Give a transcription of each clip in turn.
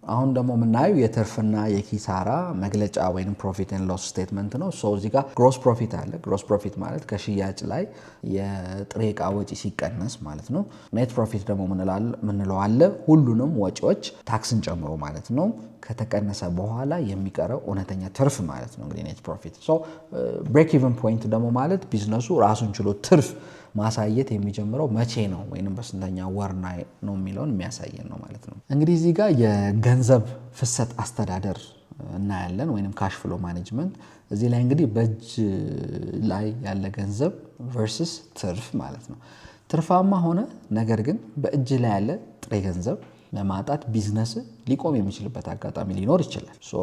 አሁን ደግሞ የምናየው የትርፍና የኪሳራ መግለጫ ወይም ፕሮፊት ኤንድ ሎስ ስቴትመንት ነው። ሶ እዚህ ጋር ግሮስ ፕሮፊት አለ። ግሮስ ፕሮፊት ማለት ከሽያጭ ላይ የጥሬ ዕቃ ወጪ ሲቀነስ ማለት ነው። ኔት ፕሮፊት ደግሞ ምንለው አለ ሁሉንም ወጪዎች ታክስን ጨምሮ ማለት ነው ከተቀነሰ በኋላ የሚቀረው እውነተኛ ትርፍ ማለት ነው እንግዲህ ኔት ፕሮፊት። ሶ ብሬክ ኢቨን ፖይንት ደግሞ ማለት ቢዝነሱ ራሱን ችሎ ትርፍ ማሳየት የሚጀምረው መቼ ነው ወይንም በስንተኛ ወር ነው የሚለውን የሚያሳየን ነው ማለት ነው። እንግዲህ እዚህ ጋር የገንዘብ ፍሰት አስተዳደር እናያለን ወይንም ካሽ ፍሎ ማኔጅመንት። እዚህ ላይ እንግዲህ በእጅ ላይ ያለ ገንዘብ ቨርሰስ ትርፍ ማለት ነው። ትርፋማ ሆነ ነገር ግን በእጅ ላይ ያለ ጥሬ ገንዘብ ለማጣት ቢዝነስ ሊቆም የሚችልበት አጋጣሚ ሊኖር ይችላል። ሶ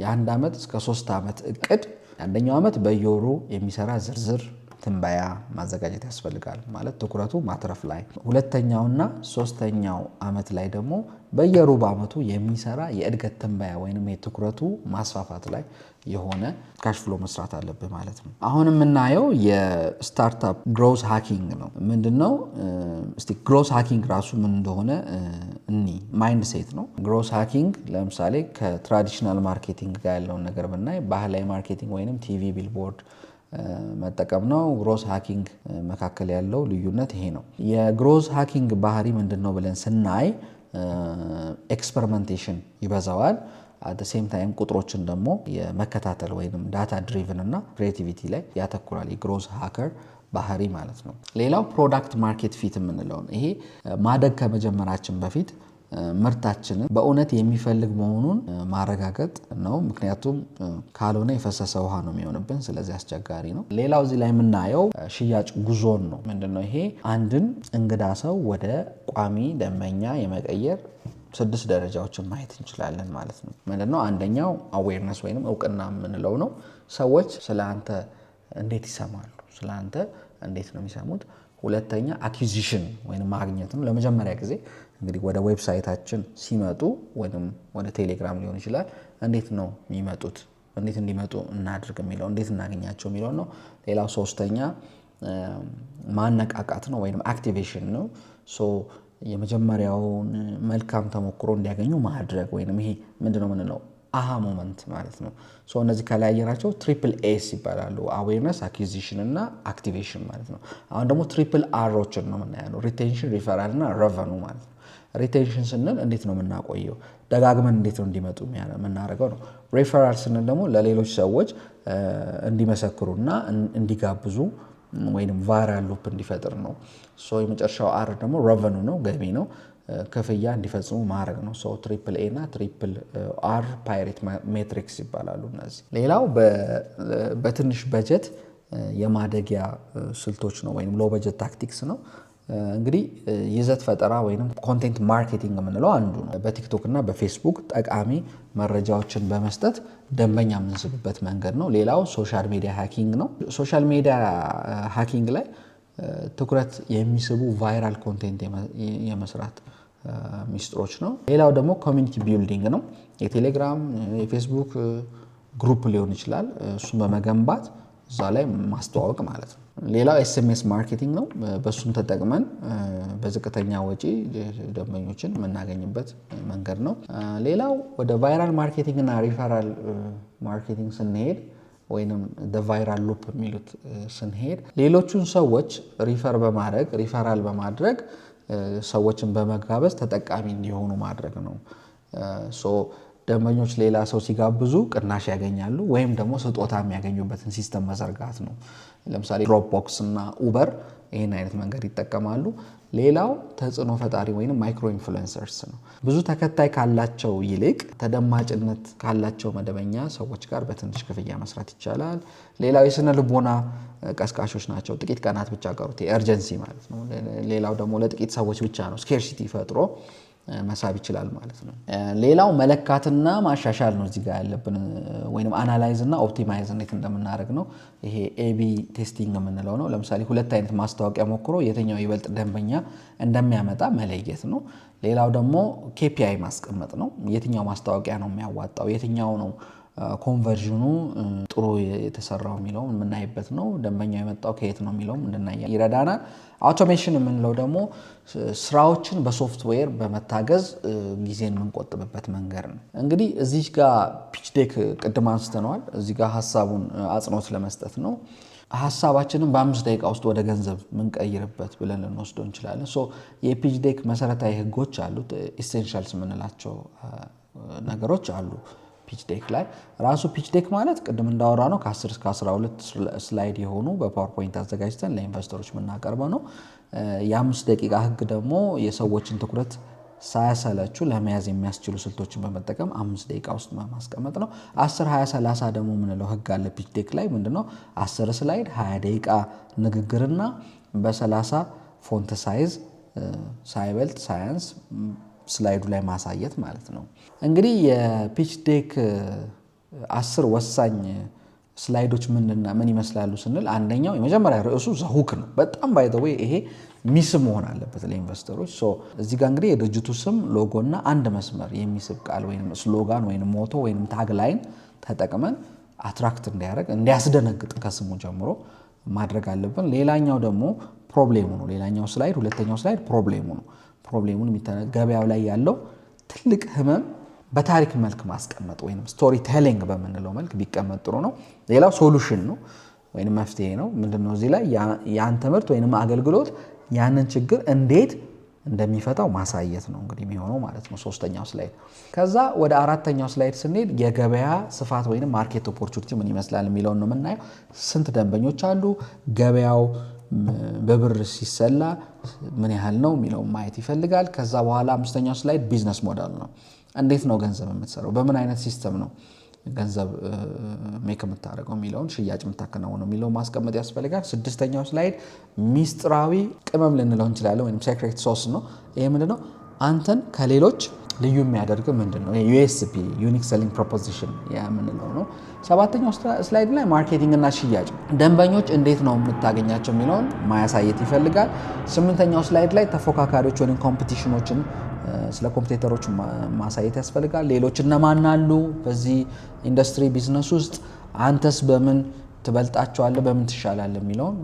የአንድ ዓመት እስከ 3 ዓመት እቅድ አንደኛው ዓመት በየወሩ የሚሰራ ዝርዝር ትንበያ ማዘጋጀት ያስፈልጋል ማለት ትኩረቱ ማትረፍ ላይ። ሁለተኛውና ሶስተኛው ዓመት ላይ ደግሞ በየሩብ ዓመቱ የሚሰራ የእድገት ትንበያ ወይንም የትኩረቱ ማስፋፋት ላይ የሆነ ካሽ ፍሎ መስራት አለብህ ማለት ነው። አሁን የምናየው የስታርታፕ ግሮዝ ሃኪንግ ነው። ምንድነው? እስቲ ግሮዝ ሃኪንግ ራሱ ምን እንደሆነ ማይንድ ሴት ነው። ግሮዝ ሃኪንግ ለምሳሌ ከትራዲሽናል ማርኬቲንግ ጋር ያለውን ነገር ብናይ ባህላዊ ማርኬቲንግ ወይንም ቲቪ ቢልቦርድ መጠቀም ነው። ግሮዝ ሃኪንግ መካከል ያለው ልዩነት ይሄ ነው። የግሮዝ ሃኪንግ ባህሪ ምንድነው ብለን ስናይ ኤክስፐሪመንቴሽን ይበዛዋል። አት ሴም ታይም ቁጥሮችን ደግሞ የመከታተል ወይንም ዳታ ድሪቭን እና ክሬቲቪቲ ላይ ያተኩራል የግሮዝ ሃከር ባህሪ ማለት ነው። ሌላው ፕሮዳክት ማርኬት ፊት የምንለው ነው። ይሄ ማደግ ከመጀመራችን በፊት ምርታችንን በእውነት የሚፈልግ መሆኑን ማረጋገጥ ነው። ምክንያቱም ካልሆነ የፈሰሰ ውሃ ነው የሚሆንብን፣ ስለዚህ አስቸጋሪ ነው። ሌላው እዚህ ላይ የምናየው ሽያጭ ጉዞን ነው። ምንድነው ይሄ? አንድን እንግዳ ሰው ወደ ቋሚ ደንበኛ የመቀየር 6 ደረጃዎችን ማየት እንችላለን ማለት ነው። ምንድነው? አንደኛው አዌርነስ ወይንም እውቅና የምንለው ነው። ሰዎች ስለ አንተ እንዴት ይሰማሉ? ስለ አንተ እንዴት ነው የሚሰሙት? ሁለተኛ አኩዚሽን ወይንም ማግኘት ነው። ለመጀመሪያ ጊዜ እንግዲህ ወደ ዌብሳይታችን ሲመጡ ወይንም ወደ ቴሌግራም ሊሆን ይችላል እንዴት ነው የሚመጡት? እንዴት እንዲመጡ እናድርግ የሚለው እንዴት እናገኛቸው የሚለው ነው። ሌላው ሶስተኛ ማነቃቃት ነው ወይንም አክቲቬሽን ነው። ሶ የመጀመሪያውን መልካም ተሞክሮ እንዲያገኙ ማድረግ ወይንም ይሄ ምንድነው ምንለው አሃ ሞመንት ማለት ነው። ሶ እነዚህ ከላያየናቸው ትሪፕል ኤስ ይባላሉ። አዌርነስ፣ አኩዚሽን እና አክቲቬሽን ማለት ነው። አሁን ደግሞ ትሪፕል አሮችን ነው የምናየው። ሪቴንሽን፣ ሪፈራል እና ረቨኑ ማለት ነው። ሪቴንሽን ስንል እንዴት ነው የምናቆየው? ደጋግመን እንዴት ነው እንዲመጡ የምናደርገው ነው። ሪፈራል ስንል ደግሞ ለሌሎች ሰዎች እንዲመሰክሩና እንዲጋብዙ ወይንም ቫይራል ሉፕ እንዲፈጥር ነው። ሶ የመጨረሻው አር ደግሞ ረቨኑ ነው፣ ገቢ ነው። ክፍያ እንዲፈጽሙ ማድረግ ነው። ሶ ትሪፕል ኤ እና ትሪፕል አር ፓይሬት ሜትሪክስ ይባላሉ እነዚህ። ሌላው በትንሽ በጀት የማደጊያ ስልቶች ነው ወይም ሎ በጀት ታክቲክስ ነው። እንግዲህ ይዘት ፈጠራ ወይም ኮንቴንት ማርኬቲንግ የምንለው አንዱ ነው። በቲክቶክ እና በፌስቡክ ጠቃሚ መረጃዎችን በመስጠት ደንበኛ የምንስብበት መንገድ ነው። ሌላው ሶሻል ሚዲያ ሃኪንግ ነው። ሶሻል ሚዲያ ሃኪንግ ላይ ትኩረት የሚስቡ ቫይራል ኮንቴንት የመስራት ሚስጥሮች ነው። ሌላው ደግሞ ኮሚኒቲ ቢልዲንግ ነው። የቴሌግራም የፌስቡክ ግሩፕ ሊሆን ይችላል። እሱን በመገንባት እዛ ላይ ማስተዋወቅ ማለት ነው። ሌላው ኤስኤምኤስ ማርኬቲንግ ነው። በሱም ተጠቅመን በዝቅተኛ ወጪ ደንበኞችን የምናገኝበት መንገድ ነው። ሌላው ወደ ቫይራል ማርኬቲንግ እና ሪፈራል ማርኬቲንግ ስንሄድ ወይንም ቫይራል ሉፕ የሚሉት ስንሄድ ሌሎቹን ሰዎች ሪፈራል በማድረግ ሰዎችን በመጋበዝ ተጠቃሚ እንዲሆኑ ማድረግ ነው። ሶ ደንበኞች ሌላ ሰው ሲጋብዙ ቅናሽ ያገኛሉ ወይም ደግሞ ስጦታ የሚያገኙበትን ሲስተም መዘርጋት ነው። ለምሳሌ ድሮፕቦክስ እና ኡበር ይህን አይነት መንገድ ይጠቀማሉ። ሌላው ተጽዕኖ ፈጣሪ ወይም ማይክሮ ኢንፍሉዌንሰርስ ነው። ብዙ ተከታይ ካላቸው ይልቅ ተደማጭነት ካላቸው መደበኛ ሰዎች ጋር በትንሽ ክፍያ መስራት ይቻላል። ሌላው የስነ ልቦና ቀስቃሾች ናቸው። ጥቂት ቀናት ብቻ ቀሩት፣ የኤርጀንሲ ማለት ነው። ሌላው ደግሞ ለጥቂት ሰዎች ብቻ ነው፣ ስኬርሲቲ ፈጥሮ መሳብ ይችላል ማለት ነው። ሌላው መለካትና ማሻሻል ነው። እዚህ ጋር ያለብን ወይንም አናላይዝ እና ኦፕቲማይዝ እንዴት እንደምናደርግ ነው። ይሄ ኤቢ ቴስቲንግ የምንለው ነው። ለምሳሌ 2 አይነት ማስታወቂያ ሞክሮ የትኛው ይበልጥ ደንበኛ እንደሚያመጣ መለየት ነው። ሌላው ደግሞ ኬፒአይ ማስቀመጥ ነው። የትኛው ማስታወቂያ ነው የሚያዋጣው፣ የትኛው ነው ኮንቨርዥኑ ጥሩ የተሰራው የሚለው የምናይበት ነው። ደንበኛው የመጣው ከየት ነው የሚለው እንድናይ ይረዳናል። አውቶሜሽን የምንለው ደግሞ ስራዎችን በሶፍትዌር በመታገዝ ጊዜን የምንቆጥብበት መንገድ ነው። እንግዲህ እዚህ ጋር ፒች ዴክ ቅድም አንስተነዋል። እዚህ ጋር ሀሳቡን አጽንኦት ለመስጠት ነው። ሀሳባችንን በ5 ደቂቃ ውስጥ ወደ ገንዘብ ምንቀይርበት ብለን ልንወስደው እንችላለን። የፒች ዴክ መሰረታዊ ህጎች አሉት። ኢሴንሻልስ የምንላቸው ነገሮች አሉ። ፒች ዴክ ላይ ራሱ ፒች ዴክ ማለት ቅድም እንዳወራ ነው ከ10 እስከ 12 ስላይድ የሆኑ በፓወርፖይንት አዘጋጅተን ለኢንቨስተሮች የምናቀርበው ነው። የ5 ደቂቃ ህግ ደግሞ የሰዎችን ትኩረት ሳያሰለቹ ለመያዝ የሚያስችሉ ስልቶችን በመጠቀም 5 ደቂቃ ውስጥ ማስቀመጥ ነው። 10 20 30 ደግሞ የምንለው ህግ አለ ፒች ዴክ ላይ ምንድነው? 10 ስላይድ 20 ደቂቃ ንግግርና በ30 ፎንት ሳይዝ ሳይበልጥ ሳያንስ ስላይዱ ላይ ማሳየት ማለት ነው። እንግዲህ የፒች ዴክ 10 ወሳኝ ስላይዶች ምን ይመስላሉ ስንል አንደኛው የመጀመሪያ ርዕሱ ዘሁክ ነው። በጣም ባይ ዘ ዌይ ይሄ ሚስብ መሆን አለበት ለኢንቨስተሮች። እዚህ ጋር እንግዲህ የድርጅቱ ስም ሎጎና አንድ መስመር የሚስብ ቃል ወይም ስሎጋን ወይም ሞቶ ወይም ታግላይን ተጠቅመን አትራክት እንዲያደርግ እንዲያስደነግጥ ከስሙ ጀምሮ ማድረግ አለብን። ሌላኛው ደግሞ ፕሮብሌሙ ነው። ሌላኛው ስላይድ ሁለተኛው ስላይድ ፕሮብሌሙ ነው። ፕሮብሌሙን ገበያው ላይ ያለው ትልቅ ህመም በታሪክ መልክ ማስቀመጥ ወይም ስቶሪ ቴሊንግ በምንለው መልክ ቢቀመጥ ጥሩ ነው። ሌላው ሶሉሽን ነው ወይም መፍትሄ ነው። ምንድነው እዚህ ላይ ያን ትምህርት ወይም አገልግሎት ያንን ችግር እንዴት እንደሚፈታው ማሳየት ነው እንግዲህ የሚሆነው ማለት ነው ሶስተኛው ስላይድ። ከዛ ወደ አራተኛው ስላይድ ስንሄድ የገበያ ስፋት ወይም ማርኬት ኦፖርቹኒቲ ምን ይመስላል የሚለውን ነው የምናየው። ስንት ደንበኞች አሉ፣ ገበያው በብር ሲሰላ ምን ያህል ነው የሚለው ማየት ይፈልጋል። ከዛ በኋላ አምስተኛው ስላይድ ቢዝነስ ሞዴል ነው። እንዴት ነው ገንዘብ የምትሰራው፣ በምን አይነት ሲስተም ነው ገንዘብ ሜክ የምታደርገው የሚለውን ሽያጭ የምታከናውነው የሚለው ማስቀመጥ ያስፈልጋል። ስድስተኛው ስላይድ ሚስጥራዊ ቅመም ልንለው እንችላለን ወይም ሴክሬት ሶስ ነው። ይሄ ምንድነው? አንተን ከሌሎች ልዩ የሚያደርግ ምንድነው? ዩኤስፒ ዩኒክ ሴሊንግ ፕሮፖዚሽን የምንለው ነው። ሰባተኛው ስላይድ ላይ ማርኬቲንግ እና ሽያጭ ደንበኞች እንዴት ነው የምታገኛቸው የሚለውን ማያሳየት ይፈልጋል። ስምንተኛው ስላይድ ላይ ተፎካካሪዎች ወይም ኮምፒቲሽኖችን ስለ ኮምፒቲተሮች ማሳየት ያስፈልጋል። ሌሎች እነማን አሉ በዚህ ኢንዱስትሪ ቢዝነስ ውስጥ፣ አንተስ በምን ትበልጣቸዋለህ፣ በምን ትሻላለህ የሚለውን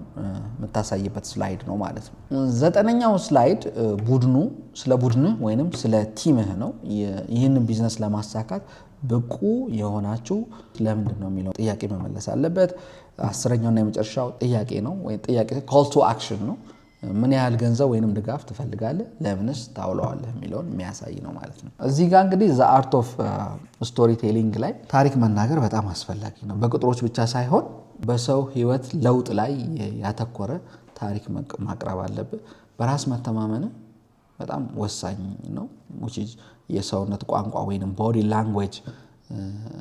የምታሳይበት ስላይድ ነው ማለት ነው። ዘጠነኛው ስላይድ ቡድኑ ስለ ቡድንህ ወይንም ስለ ቲምህ ነው። ይህንን ቢዝነስ ለማሳካት ብቁ የሆናችሁ ለምንድን ነው የሚለው ጥያቄ መመለስ አለበት። አስረኛውና የመጨረሻው ጥያቄ ነው ወይ ጥያቄ ኮል ቱ አክሽን ነው። ምን ያህል ገንዘብ ወይንም ድጋፍ ትፈልጋለህ፣ ለምንስ ታውለዋለህ የሚለውን የሚያሳይ ነው ማለት ነው። እዚህ ጋር እንግዲህ ዘ አርት ኦፍ ስቶሪ ቴሊንግ ላይ ታሪክ መናገር በጣም አስፈላጊ ነው። በቁጥሮች ብቻ ሳይሆን በሰው ህይወት ለውጥ ላይ ያተኮረ ታሪክ ማቅረብ አለብህ። በራስ መተማመን በጣም ወሳኝ ነው። የሰውነት ቋንቋ ወይንም ቦዲ ላንጉዌጅ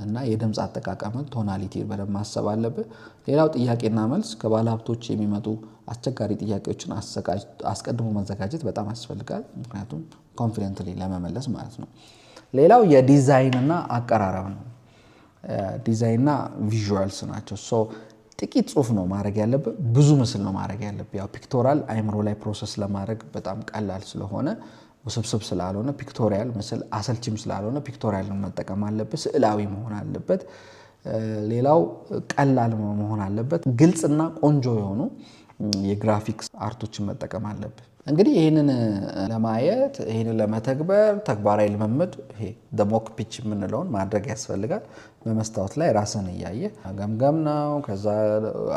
እና የድምፅ አጠቃቀምን ቶናሊቲ በደንብ ማሰብ አለብህ። ሌላው ጥያቄና መልስ ከባለሀብቶች የሚመጡ አስቸጋሪ ጥያቄዎችን አስቀድሞ መዘጋጀት በጣም ያስፈልጋል። ምክንያቱም ኮንፊደንትሊ ለመመለስ ማለት ነው። ሌላው የዲዛይንና አቀራረብ ነው። ዲዛይንና ቪዥዋልስ ናቸው። ጥቂት ጽሁፍ ነው ማድረግ ያለብህ፣ ብዙ ምስል ነው ማድረግ ያለብህ። ያው ፒክቶራል አይምሮ ላይ ፕሮሰስ ለማድረግ በጣም ቀላል ስለሆነ ውስብስብ ስላልሆነ ፒክቶሪያል ምስል አሰልችም ስላልሆነ ፒክቶሪያልን መጠቀም አለበት። ስዕላዊ መሆን አለበት። ሌላው ቀላል መሆን አለበት። ግልጽና ቆንጆ የሆኑ የግራፊክስ አርቶችን መጠቀም አለበት። እንግዲህ ይህንን ለማየት ይህንን ለመተግበር ተግባራዊ ልምምድ ይሄ ሞክ ፒች የምንለውን ማድረግ ያስፈልጋል። በመስታወት ላይ ራስን እያየ ገምገም ነው። ከዛ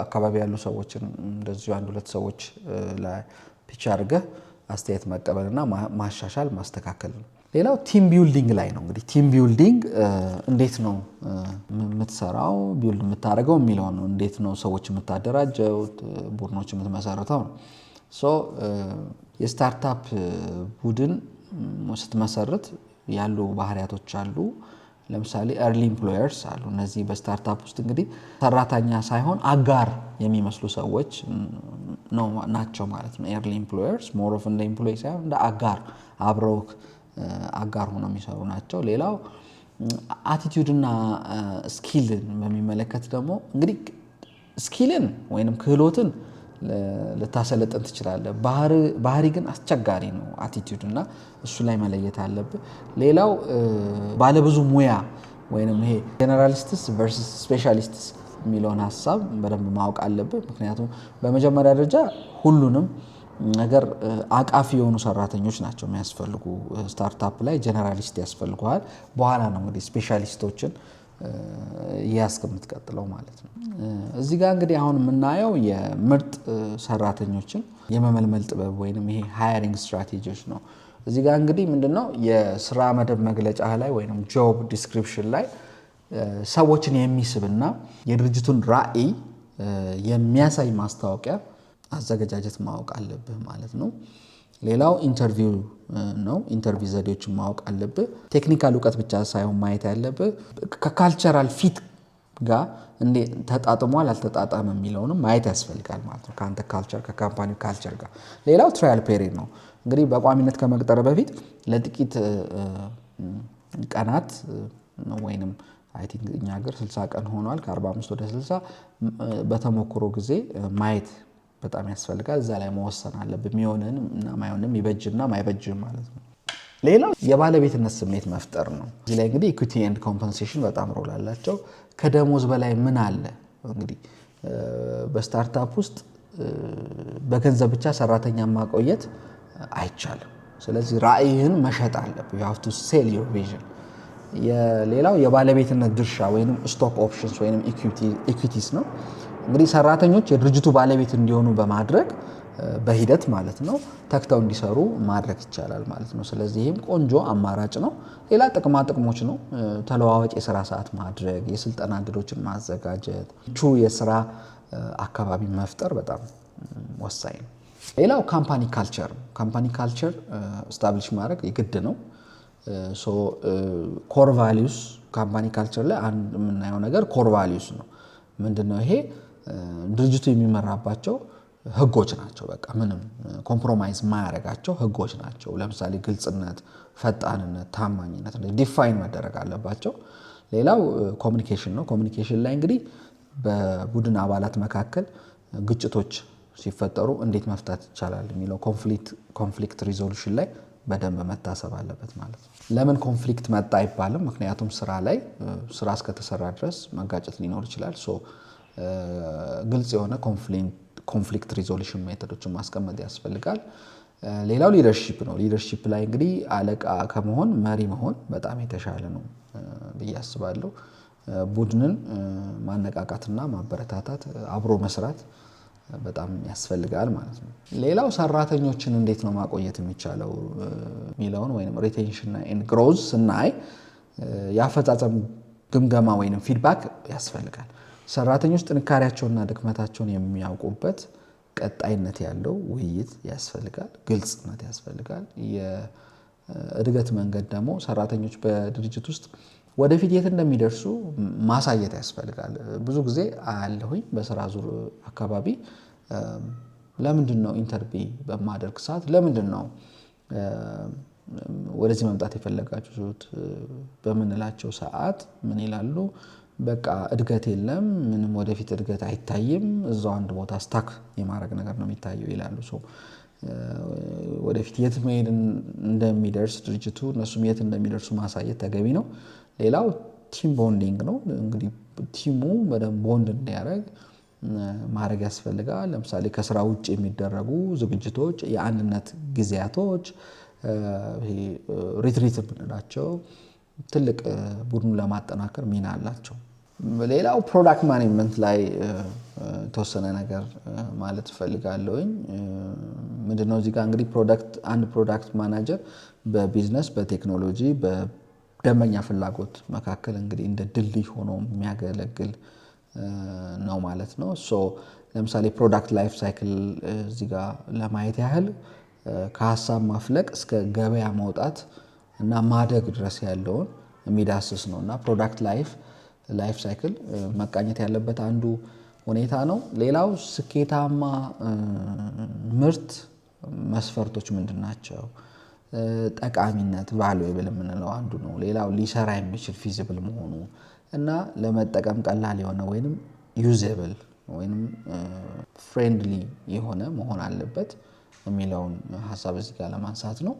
አካባቢ ያሉ ሰዎችን እንደዚሁ አንድ ሁለት ሰዎች ላይ ፒች አድርገህ አስተያየት መቀበልና ማሻሻል ማስተካከል ነው። ሌላው ቲም ቢልዲንግ ላይ ነው። እንግዲህ ቲም ቢልዲንግ እንዴት ነው የምትሰራው ቢልድ የምታደርገው የሚለው ነው። እንዴት ነው ሰዎች የምታደራጀው ቡድኖች የምትመሰርተው ነው። የስታርታፕ ቡድን ስትመሰርት ያሉ ባህሪያቶች አሉ። ለምሳሌ ኤርሊ ኤምፕሎየርስ አሉ። እነዚህ በስታርታፕ ውስጥ እንግዲህ ሰራተኛ ሳይሆን አጋር የሚመስሉ ሰዎች ናቸው ማለት ነው። ኤርሊ ኤምፕሎየርስ ሞር ኦፍ እንደ ኤምፕሎይ ሳይሆን እንደ አጋር አብረው አጋር ሆነው የሚሰሩ ናቸው። ሌላው አቲቲዩድና ስኪልን በሚመለከት ደግሞ እንግዲህ ስኪልን ወይንም ክህሎትን ልታሰለጥን ትችላለህ። ባህሪ ግን አስቸጋሪ ነው አቲቲዩድ እና እሱ ላይ መለየት አለብህ። ሌላው ባለብዙ ሙያ ወይንም ይሄ ጀነራሊስትስ ቨርሰስ ስፔሻሊስትስ የሚለውን ሀሳብ በደንብ ማወቅ አለብህ። ምክንያቱም በመጀመሪያ ደረጃ ሁሉንም ነገር አቃፊ የሆኑ ሰራተኞች ናቸው የሚያስፈልጉ። ስታርታፕ ላይ ጀነራሊስት ያስፈልገዋል። በኋላ ነው እንግዲህ ስፔሻሊስቶችን የምትቀጥለው ማለት ነው። እዚህ ጋር እንግዲህ አሁን የምናየው የምርጥ ሰራተኞችን የመመልመል ጥበብ ወይንም ይሄ ሃየሪንግ ስትራቴጂዎች ነው። እዚህ ጋር እንግዲህ ምንድነው የስራ መደብ መግለጫ ላይ ወይንም ጆብ ዲስክሪፕሽን ላይ ሰዎችን የሚስብና የድርጅቱን ራዕይ የሚያሳይ ማስታወቂያ አዘገጃጀት ማወቅ አለብህ ማለት ነው። ሌላው ኢንተርቪው ነው። ኢንተርቪው ዘዴዎችን ማወቅ አለብህ። ቴክኒካል እውቀት ብቻ ሳይሆን ማየት ያለብህ ከካልቸራል ፊት ጋር እንዴ ተጣጥሟል አልተጣጣመም የሚለውንም ማየት ያስፈልጋል ማለት ነው። ከአንተ ካልቸር ከካምፓኒው ካልቸር ጋር። ሌላው ትራያል ፔሪድ ነው። እንግዲህ በቋሚነት ከመቅጠር በፊት ለጥቂት ቀናት ወይንም አይ ቲንክ እኛ ሀገር 60 ቀን ሆኗል። ከ45 ወደ 60 በተሞክሮ ጊዜ ማየት በጣም ያስፈልጋል። እዛ ላይ መወሰን አለብህ የሚሆንን እና ማይሆንም ይበጅና ማይበጅም ማለት ነው። ሌላው የባለቤትነት ስሜት መፍጠር ነው። እዚህ ላይ እንግዲህ ኢኩዊቲ ኤንድ ኮምፐንሴሽን በጣም ሮል አላቸው። ከደሞዝ በላይ ምን አለ? እንግዲህ በስታርታፕ ውስጥ በገንዘብ ብቻ ሰራተኛ ማቆየት አይቻልም። ስለዚህ ራዕይህን መሸጥ አለብህ። you have to sell your vision። ሌላው የባለቤትነት ድርሻ ወይንም ስቶክ ኦፕሽንስ ወይንም ኢኩዊቲስ ነው። እንግዲህ ሰራተኞች የድርጅቱ ባለቤት እንዲሆኑ በማድረግ በሂደት ማለት ነው ተክተው እንዲሰሩ ማድረግ ይቻላል ማለት ነው። ስለዚህ ይህም ቆንጆ አማራጭ ነው። ሌላ ጥቅማ ጥቅሞች ነው። ተለዋዋጭ የስራ ሰዓት ማድረግ፣ የስልጠና እድሎችን ማዘጋጀት፣ ምቹ የስራ አካባቢ መፍጠር በጣም ወሳኝ ነው። ሌላው ካምፓኒ ካልቸር። ካምፓኒ ካልቸር ስታብሊሽ ማድረግ የግድ ነው። ኮር ቫሊዩስ ካምፓኒ ካልቸር ላይ አንድ የምናየው ነገር ኮር ቫሊዩስ ነው። ምንድነው ይሄ? ድርጅቱ የሚመራባቸው ህጎች ናቸው። በቃ ምንም ኮምፕሮማይዝ ማያረጋቸው ህጎች ናቸው። ለምሳሌ ግልጽነት፣ ፈጣንነት፣ ታማኝነት ዲፋይን መደረግ አለባቸው። ሌላው ኮሚኒኬሽን ነው። ኮሚኒኬሽን ላይ እንግዲህ በቡድን አባላት መካከል ግጭቶች ሲፈጠሩ እንዴት መፍታት ይቻላል የሚለው ኮንፍሊክት ሪዞሉሽን ላይ በደንብ መታሰብ አለበት ማለት ነው። ለምን ኮንፍሊክት መጣ አይባልም። ምክንያቱም ስራ ላይ ስራ እስከተሰራ ድረስ መጋጨት ሊኖር ይችላል። ግልጽ የሆነ ኮንፍሊክት ሪዞሉሽን ሜቶዶችን ማስቀመጥ ያስፈልጋል። ሌላው ሊደርሺፕ ነው። ሊደርሺፕ ላይ እንግዲህ አለቃ ከመሆን መሪ መሆን በጣም የተሻለ ነው ብዬ አስባለሁ። ቡድንን ማነቃቃትና ማበረታታት፣ አብሮ መስራት በጣም ያስፈልጋል ማለት ነው። ሌላው ሰራተኞችን እንዴት ነው ማቆየት የሚቻለው የሚለውን ወይንም ሪቴንሽን ኤንድ ግሮዝ ስናይ የአፈጻጸም ግምገማ ወይንም ፊድባክ ያስፈልጋል። ሰራተኞች ጥንካሬያቸውና ድክመታቸውን የሚያውቁበት ቀጣይነት ያለው ውይይት ያስፈልጋል። ግልጽነት ያስፈልጋል። የእድገት መንገድ ደግሞ ሰራተኞች በድርጅት ውስጥ ወደፊት የት እንደሚደርሱ ማሳየት ያስፈልጋል። ብዙ ጊዜ አያለሁኝ በስራ ዙር አካባቢ ለምንድን ነው ኢንተርቪው በማደርግ ሰዓት ለምንድን ነው ወደዚህ መምጣት የፈለጋችሁት በምንላቸው ሰዓት ምን ይላሉ? በቃ እድገት የለም፣ ምንም ወደፊት እድገት አይታይም፣ እዛው አንድ ቦታ ስታክ የማድረግ ነገር ነው የሚታየው ይላሉ። ወደፊት የት መሄድ እንደሚደርስ ድርጅቱ እነሱም የት እንደሚደርሱ ማሳየት ተገቢ ነው። ሌላው ቲም ቦንዲንግ ነው። እንግዲህ ቲሙ በደንብ ቦንድ እንዲያደርግ ማድረግ ያስፈልጋል። ለምሳሌ ከስራ ውጭ የሚደረጉ ዝግጅቶች፣ የአንድነት ጊዜያቶች፣ ሪትሪት የምንላቸው ትልቅ ቡድኑ ለማጠናከር ሚና አላቸው። ሌላው ፕሮዳክት ማኔጅመንት ላይ የተወሰነ ነገር ማለት እፈልጋለሁኝ። ምንድነው እዚህ ጋር እንግዲህ አንድ ፕሮዳክት ማናጀር በቢዝነስ በቴክኖሎጂ በደንበኛ ፍላጎት መካከል እንግዲህ እንደ ድልድይ ሆኖ የሚያገለግል ነው ማለት ነው። ለምሳሌ ፕሮዳክት ላይፍ ሳይክል እዚህ ጋር ለማየት ያህል ከሀሳብ ማፍለቅ እስከ ገበያ መውጣት እና ማደግ ድረስ ያለውን የሚዳስስ ነው እና ፕሮዳክት ላይፍ ሳይክል መቃኘት ያለበት አንዱ ሁኔታ ነው። ሌላው ስኬታማ ምርት መስፈርቶች ምንድን ናቸው? ጠቃሚነት ቫሉዌብል የምንለው አንዱ ነው። ሌላው ሊሰራ የሚችል ፊዚብል መሆኑ እና ለመጠቀም ቀላል የሆነ ወይንም ዩዜብል ወይንም ፍሬንድሊ የሆነ መሆን አለበት የሚለውን ሀሳብ እዚህ ጋር ለማንሳት ነው።